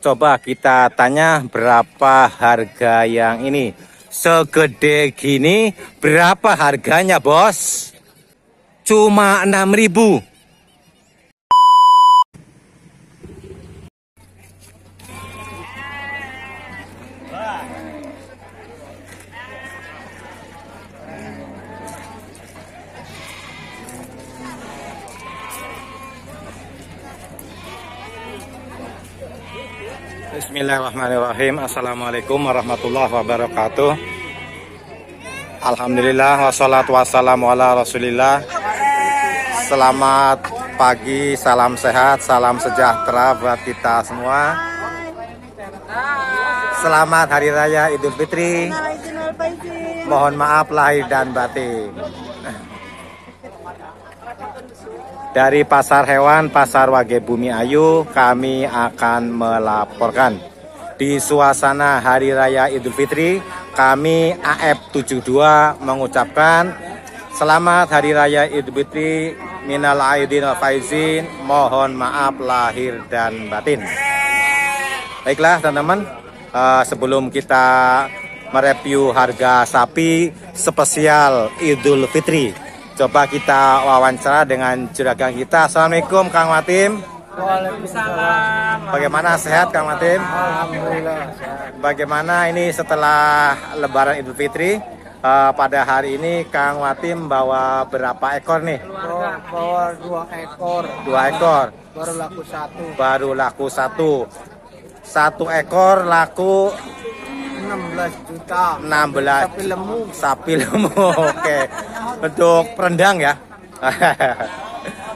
Coba kita tanya berapa harga yang ini. Segede gini berapa harganya, Bos? Cuma 6.000. Bismillahirrahmanirrahim. Assalamualaikum warahmatullahi wabarakatuh. Alhamdulillah wassalatu wassalamu ala rasulillah. Selamat pagi, salam sehat, salam sejahtera buat kita semua. Selamat Hari Raya Idul Fitri. Mohon maaf lahir dan batin. Dari Pasar Hewan Pasar Wage Bumi Ayu, kami akan melaporkan di suasana Hari Raya Idul Fitri. Kami AF72 mengucapkan selamat Hari Raya Idul Fitri, minal aidin wal faizin, mohon maaf lahir dan batin. Baiklah teman-teman, sebelum kita mereview harga sapi spesial Idul Fitri, coba kita wawancara dengan juragan kita. Assalamualaikum Kang Matim. Waalaikumsalam. Bagaimana, sehat Kang Matim? Alhamdulillah. Bagaimana ini setelah Lebaran Idul Fitri? Pada hari ini Kang Matim bawa berapa ekor nih? Bawa 2 ekor. 2 ekor. Baru laku 1. Baru laku 1. 1 ekor laku 16 juta. 16. Sapi lemu. Sapi lemu. Oke. Bentuk rendang ya.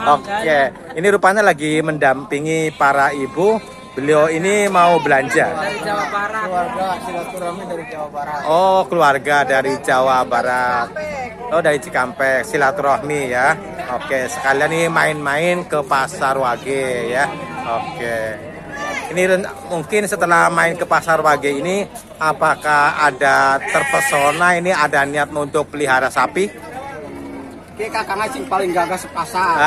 Oke. Ini rupanya lagi mendampingi para ibu. Beliau ini mau belanja. Dari Jawa Barat. Keluarga silaturahmi dari Jawa Barat. Oh, keluarga dari Jawa Barat. Oh, dari Cikampek, silaturahmi ya. Oke, sekalian nih main-main ke Pasar Wage ya. Oke. Ini mungkin setelah main ke Pasar Wage ini, apakah ada terpesona ini, ada niat untuk pelihara sapi? Oke, kakak ngacing paling gagah sepasar.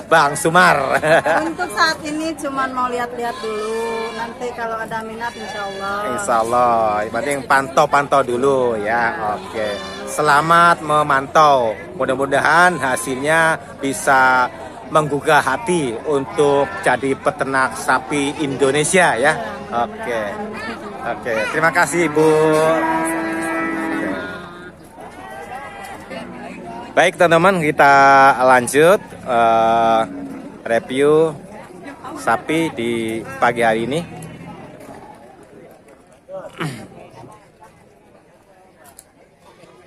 Bang Sumar. Untuk saat ini cuman mau lihat-lihat dulu. Nanti kalau ada minat insya Allah. Insya Allah. Yang penting pantau-pantau dulu ya. Oke. Selamat memantau. Mudah-mudahan hasilnya bisa menggugah hati untuk jadi peternak sapi Indonesia ya. Oke. Oke. Terima kasih Ibu. Baik teman-teman, kita lanjut review sapi di pagi hari ini.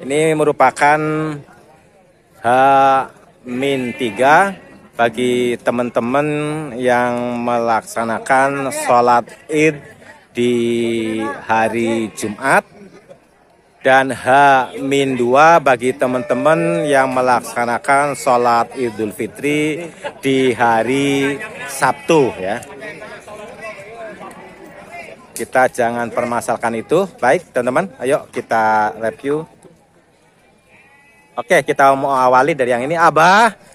Ini merupakan H-3 bagi teman-teman yang melaksanakan sholat Id di hari Jumat, dan H-2 bagi teman-teman yang melaksanakan sholat Idul Fitri di hari Sabtu ya. Kita jangan permasalahkan itu. Baik teman-teman, ayo kita review. Oke, kita mau awali dari yang ini. Abah,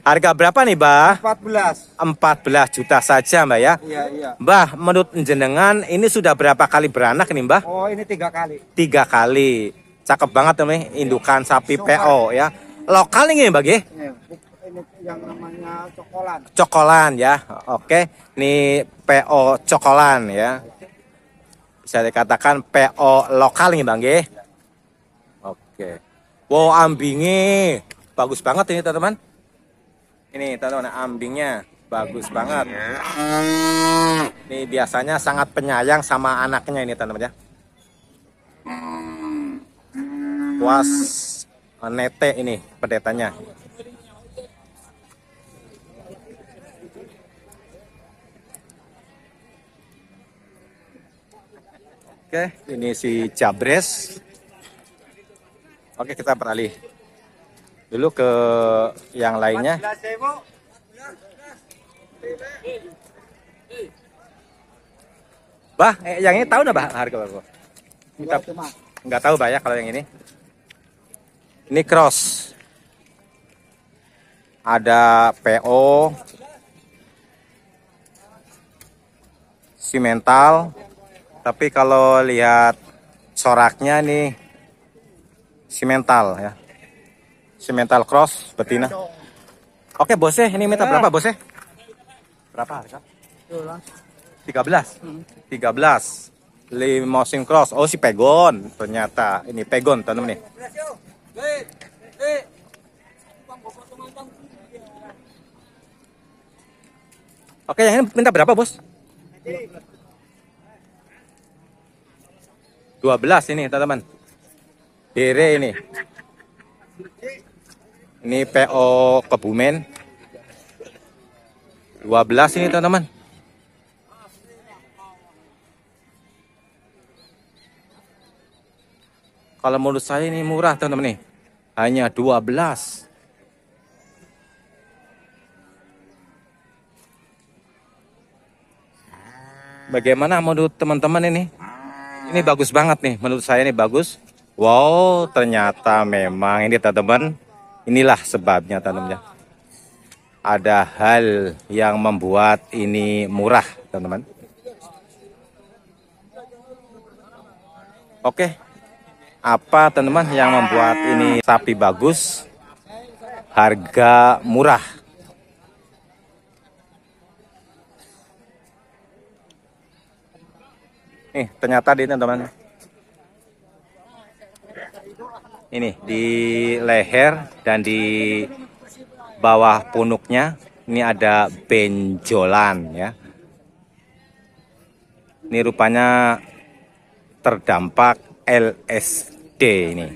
harga berapa nih, Bah? 14. 14 juta saja, Mbak ya. Iya. Mbah, menurut jenengan ini sudah berapa kali beranak nih, Mbah? Oh, ini 3 kali. 3 kali. Cakep banget nih, indukan sapi PO ya. Lokal nih, Mbak, ya? Ini yang namanya cokolan. Cokolan ya. Oke, ini PO cokolan ya. Bisa dikatakan PO lokal nih, Bang, ya. Oke. Wow, ambingnya bagus banget ini, teman-teman. Ini teman-teman, ambingnya bagus banget. Ini biasanya sangat penyayang sama anaknya ini, teman-teman ya. Puas nete ini pendetanya. Oke, ini si Jabres. Oke, kita beralih dulu ke yang lainnya. Bah, yang ini tahu nggak, Bah, harga berapa? Kita nggak tahu, Bah, ya, kalau yang ini. Ini cross. Ada PO. simental. Tapi kalau lihat coraknya nih simental ya. Simental cross betina. Oke, bosnya ini minta berapa, bosnya? Berapa harga? 13. 13. Limousine cross. Oh, si pegon. Ternyata ini pegon, teman nih. Oke, yang ini minta berapa, bos? 12 ini, teman-teman. Dere ini. Ini PO Kebumen. 12 ini, teman-teman. Kalau menurut saya ini murah, teman-teman nih. Hanya 12. Bagaimana menurut teman-teman ini? Ini bagus banget nih, menurut saya ini bagus. Wow, ternyata memang ini teman-teman. Inilah sebabnya teman-teman. Ada hal yang membuat ini murah, teman-teman. Oke, apa teman-teman yang membuat ini sapi bagus, harga murah? Nih, ternyata di teman-teman. Ini di leher dan di bawah punuknya ini ada benjolan ya. Ini rupanya terdampak LSD ini.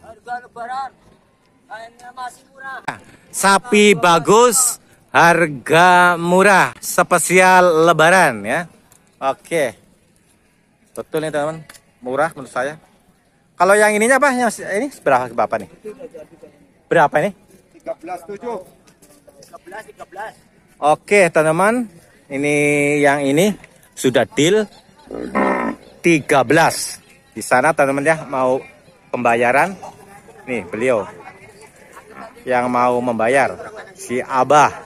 Harga lebaran kayaknya masih murah. Sapi bagus, harga murah, spesial lebaran ya. Oke. Betul nih teman-teman, murah menurut saya. Kalau yang ininya apa? Yang ini berapa nih? Berapa ini? 13,7. 13. Oke teman-teman, ini yang ini sudah deal 13. Di sana teman-teman ya mau pembayaran. Nih beliau yang mau membayar, si Abah.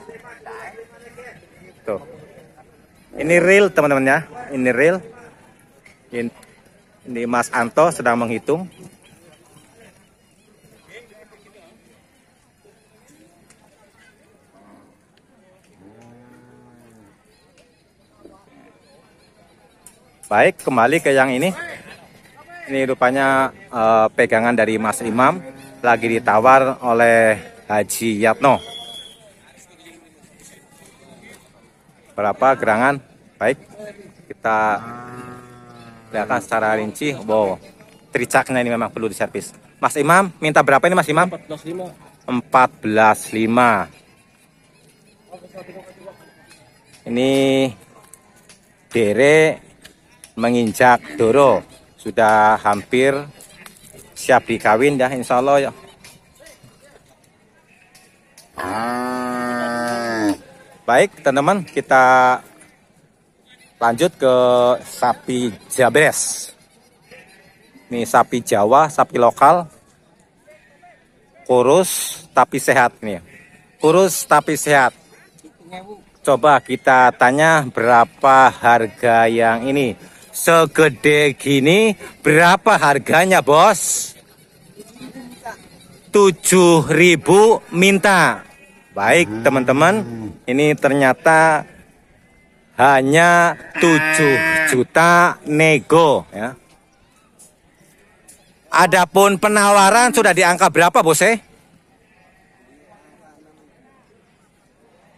Tuh. Ini real teman-teman ya, ini real. Ini Mas Anto sedang menghitung. Baik, kembali ke yang ini. Ini rupanya pegangan dari Mas Imam, lagi ditawar oleh Haji Yatno. Berapa gerangan? Baik, kita lihatkan secara rinci. Wow, tricaknya ini memang perlu diservis. Mas Imam, minta berapa ini Mas Imam? 14,5. 14,5. Ini dere menginjak doro, sudah hampir siap dikawin ya, insya Allah ya. Baik teman-teman, kita lanjut ke sapi Jabres. Ini sapi Jawa, sapi lokal, kurus tapi sehat nih, kurus tapi sehat. Coba kita tanya berapa harga yang ini. Segede gini berapa harganya bos? 7.000 minta. Baik teman-teman, ini ternyata hanya 7 juta nego ya. Adapun penawaran sudah di angka berapa bos?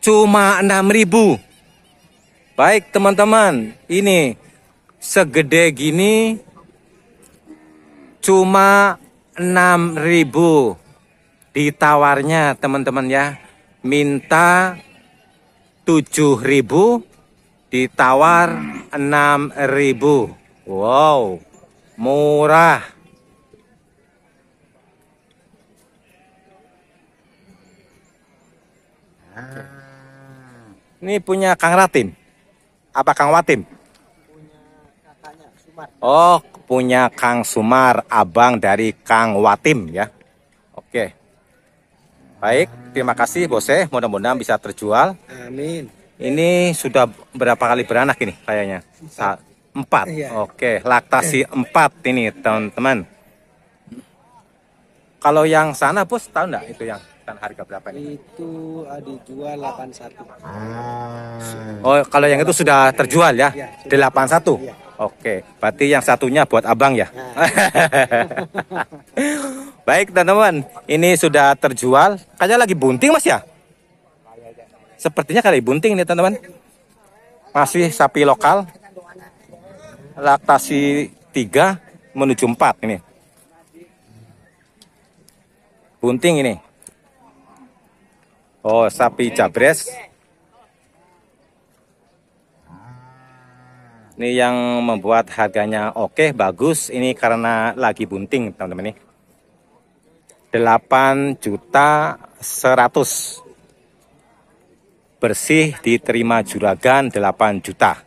Cuma 6.000. Baik teman-teman, ini segede gini cuma 6.000 ditawarnya teman-teman ya. Minta 7.000 ditawar 6.000. Wow, murah. Ini punya Kang Ratim. Apa Kang Watim? Oh, punya Kang Sumar, abang dari Kang Watim ya. Oke. Baik, terima kasih Bose. Mudah-mudahan bisa terjual. Amin. Ini sudah berapa kali beranak ini kayaknya? Empat. Iya. Oke, laktasi 4 ini teman-teman. Kalau yang sana bos tahu nggak itu yang harga berapa ini? Itu dijual 81. Oh, kalau yang itu sudah terjual ya? Iya, 81. Iya. Oke, berarti yang satunya buat abang ya? Baik teman-teman, ini sudah terjual. Kayaknya lagi bunting mas ya? Sepertinya kali bunting nih teman-teman. Masih sapi lokal. Laktasi 3 menuju 4 ini. Bunting ini. Oh, sapi jabres. Ini yang membuat harganya oke, bagus. Ini karena lagi bunting, teman-teman nih. 8.100.000. Bersih diterima juragan 8 juta.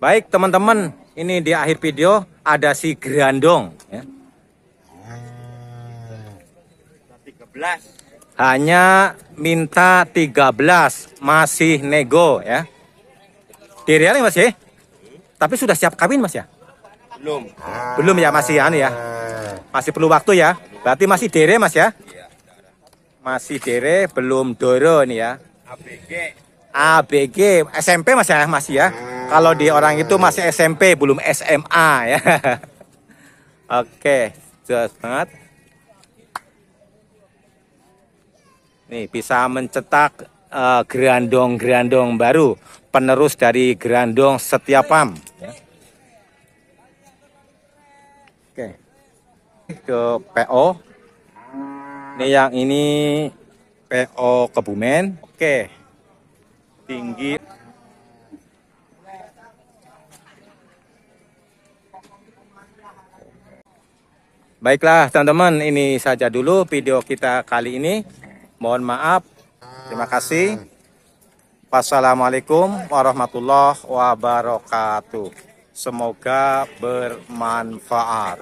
Baik teman-teman, ini di akhir video ada si Grandong ya. 13. Hanya minta 13, masih nego ya. Diri mas ya? Tapi sudah siap kawin mas ya? Belum. Belum ya, masih anu ya. Masih perlu waktu ya. Berarti masih dere mas ya? Masih dere, belum doro nih ya. ABG, SMP mas ya, masih ya. Kalau di orang itu masih SMP, belum SMA ya. Oke, jelas banget. Nih bisa mencetak gerandong-gerandong baru, penerus dari gerandong Setiapam. Ya. Oke, ke PO. Ini yang ini PO Kebumen. Oke, tinggi. Baiklah teman-teman, ini saja dulu video kita kali ini. Mohon maaf. Terima kasih. Wassalamualaikum warahmatullahi wabarakatuh. Semoga bermanfaat.